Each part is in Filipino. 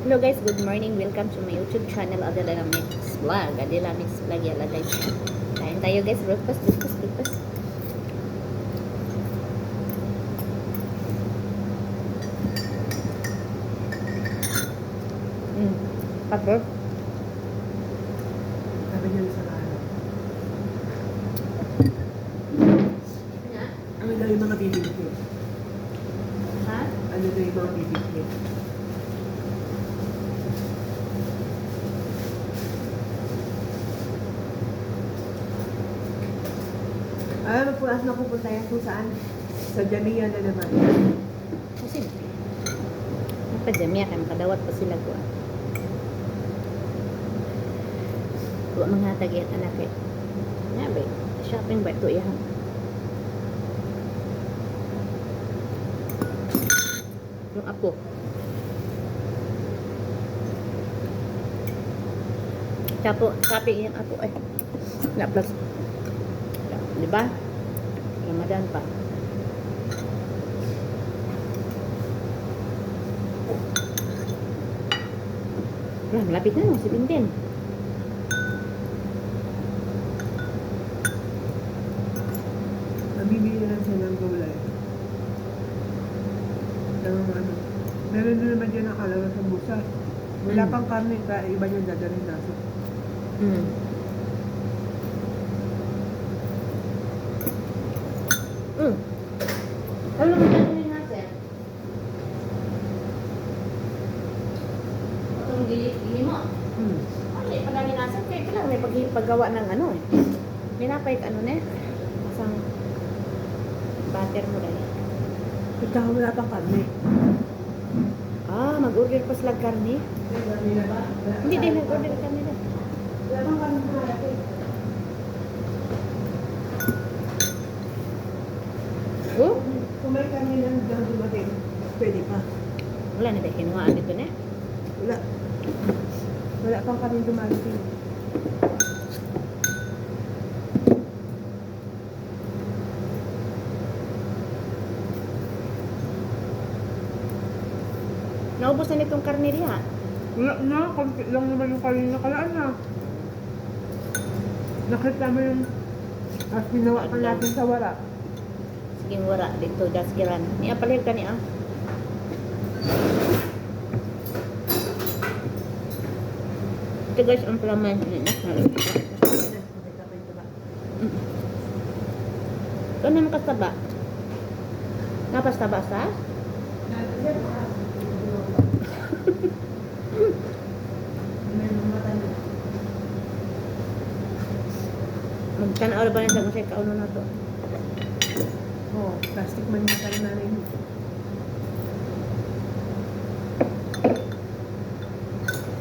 Hello guys, good morning. Welcome to my YouTube channel, Adela Mix Vlog. Adela Mix Vlog, yala guys. Kain tayo guys, breakfast. Tapos, Sabi niya sa ano. Ano daw yung mga bibigyan? ha? Ano daw yung mga bibigyan? Ay, magpulas na pupunta yan kung saan. Sa Jamia na naman. Kasi, napadjamya kayo, makadawat pa sila ko. Huwag mga tagyan anak eh. Nga ba, shopping ba ito yan? Yung apo. Shopping yung apo eh. Na plus. Diba? Ramadan pa. Malapit na no, si Tintin. Nabibili lang siya ng gulay. Ng ano. Meron din naman dyan nakalala sa busa. Wala pang karne, kaya iba yung dadalhin nasa. Ano naman gagawin natin? Itong gili mo. Ay, pag nasa kayo lang may paggawa ng ano eh. Minapay ano na eh. Masang butter mo rin. Ikaw wala pang karne. Mag-order pa sila karne. Hindi din nag-order kami na. Wala pang karne na natin. Oh? Kung may karne na dyan dumating, pwede pa. Wala na tayo kinuhaan dito na. Wala. Wala pang karne dumating. Naubos na nitong karne riya. Wala na, konti lang naman yung karne na kalaan na. Nakita mo yung as ginawa pa natin sa wala. Sige wala dito daskiran. Niya palir ka niya. Ito guys ang palaman niya. Ito naman kasaba. Napastaba sa? Magtanaw ba niya sa kung siya kauno na to? Oh, plastic man yung karne na rin.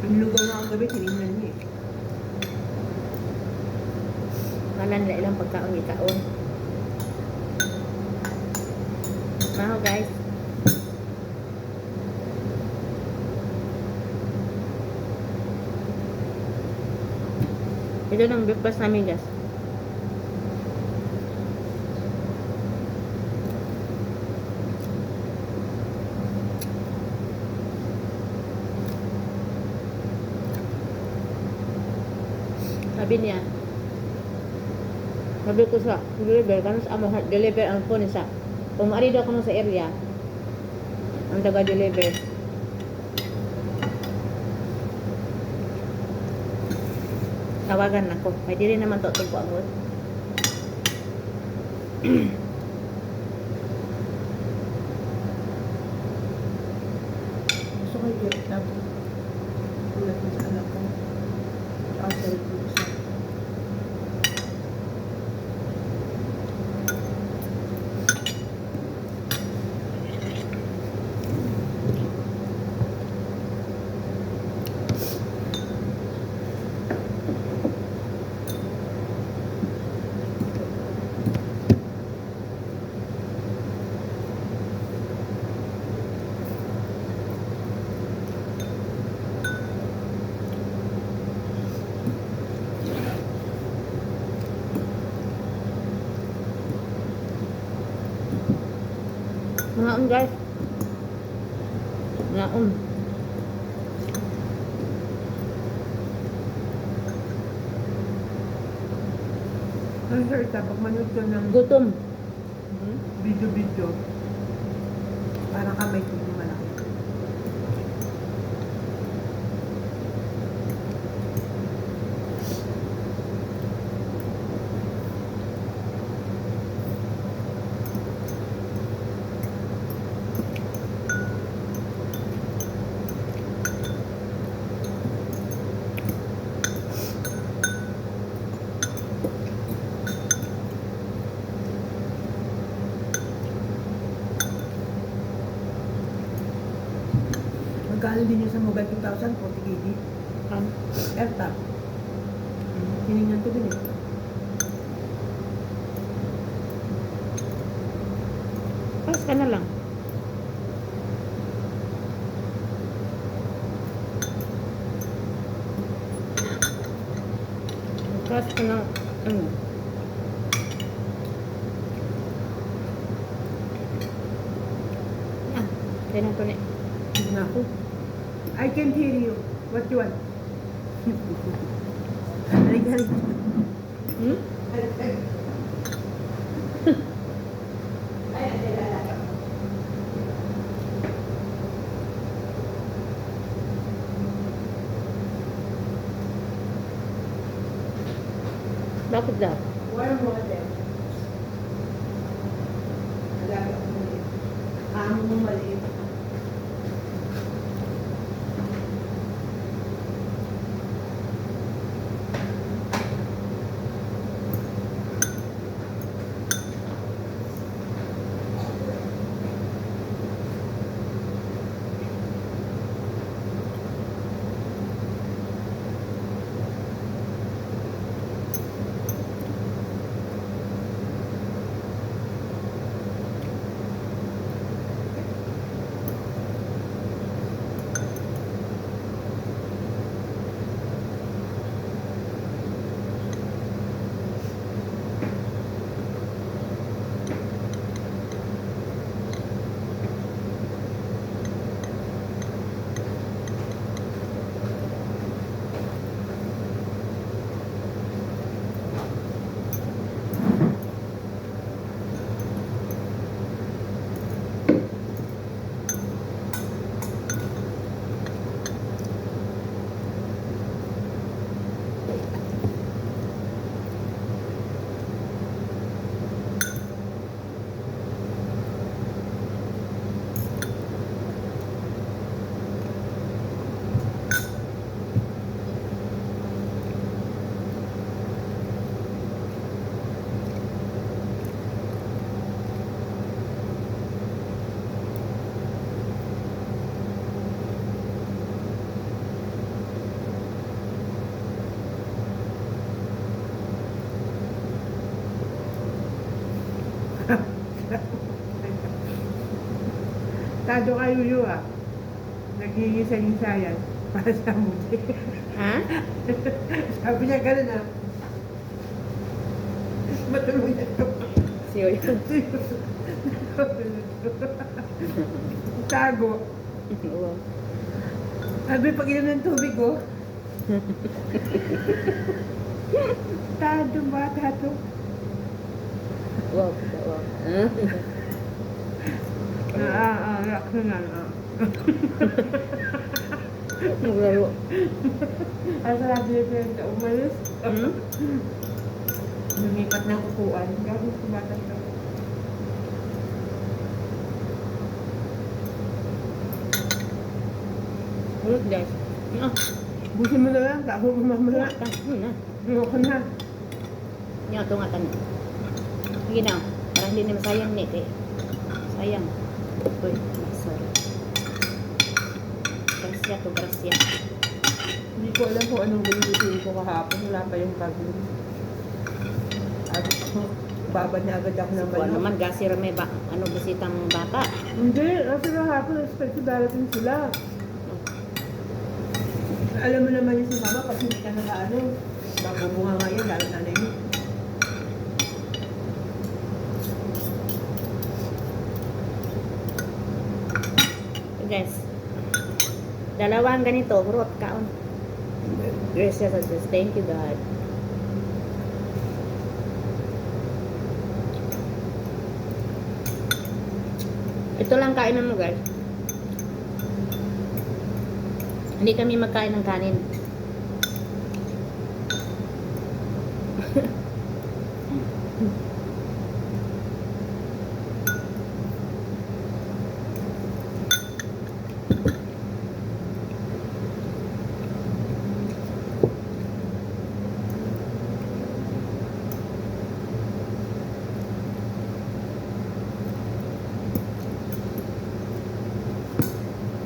Yung lugaw na ang gabi, tinignan niya eh. Wala nila ilang pagkaon ikaon. Maho guys. Ito ng breakfast namin guys. Sabi ko sa deliver, kanang sa amo deliver ang phone sa. Kung maari daw ko sa area, ang taga-deliver. Tawagan ako. May diri naman to tungko agad. Gusto ko yung laptop. Ulat mo sa anak ko. Outside ko sa. Mga guys. Mga Ang sir, pag manood ka ng Gutom. video-video, parang kamay ko yung malaki. Magkano din yun sa mobile 2,000, 40 GB. AirTag. Tinignan ko din eh. Pas ka na lang. Pas ka na. Ah, kaya na to na. Hindi na ako. I can't hear you. What you want? Halik. Hmm? Bakit daw? Warm water. Alaga ko maliit. Amo mo maliit. Tado kayo yun ah. Naghihisayin-sayan para sa muti. Ha? Sabi niya ganun ah. Matulog niya ito. Siyo yun. Tago. Oo. Sabi pag inom ng tubig oh. Tado bata to. Wow. Wow. Reaction na. Naglaro. Ang sarap niya umalis. Hmm? Lumipat ng upuan. Gagawin ko bata siya. Ulit guys. Ah, Busin mo na lang. Tago mo mamala. na. Ayoko na. Nga ito nga tanong. Sige na. Parang hindi naman sayang net eh. Sayang. Uy, sorry. Gracia to gracia. Hindi ko alam kung anong lulutuin ko kahapon. Wala pa yung bagong. At babad na agad ako ng Kuha balon. naman, gasir may ba, ano, bisitang bata. Hindi. Kasi kahapon expect ko darating sila. Alam mo naman yung si mama pag hindi ka naka-ano. Babubunga nga yan. Lalo nanay mo. Guys, dalawang ganito, hurot, kaon. Gracias, thank you God. Ito lang kainan mo, guys. Hindi kami magkain ng kanin.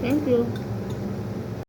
Thank you.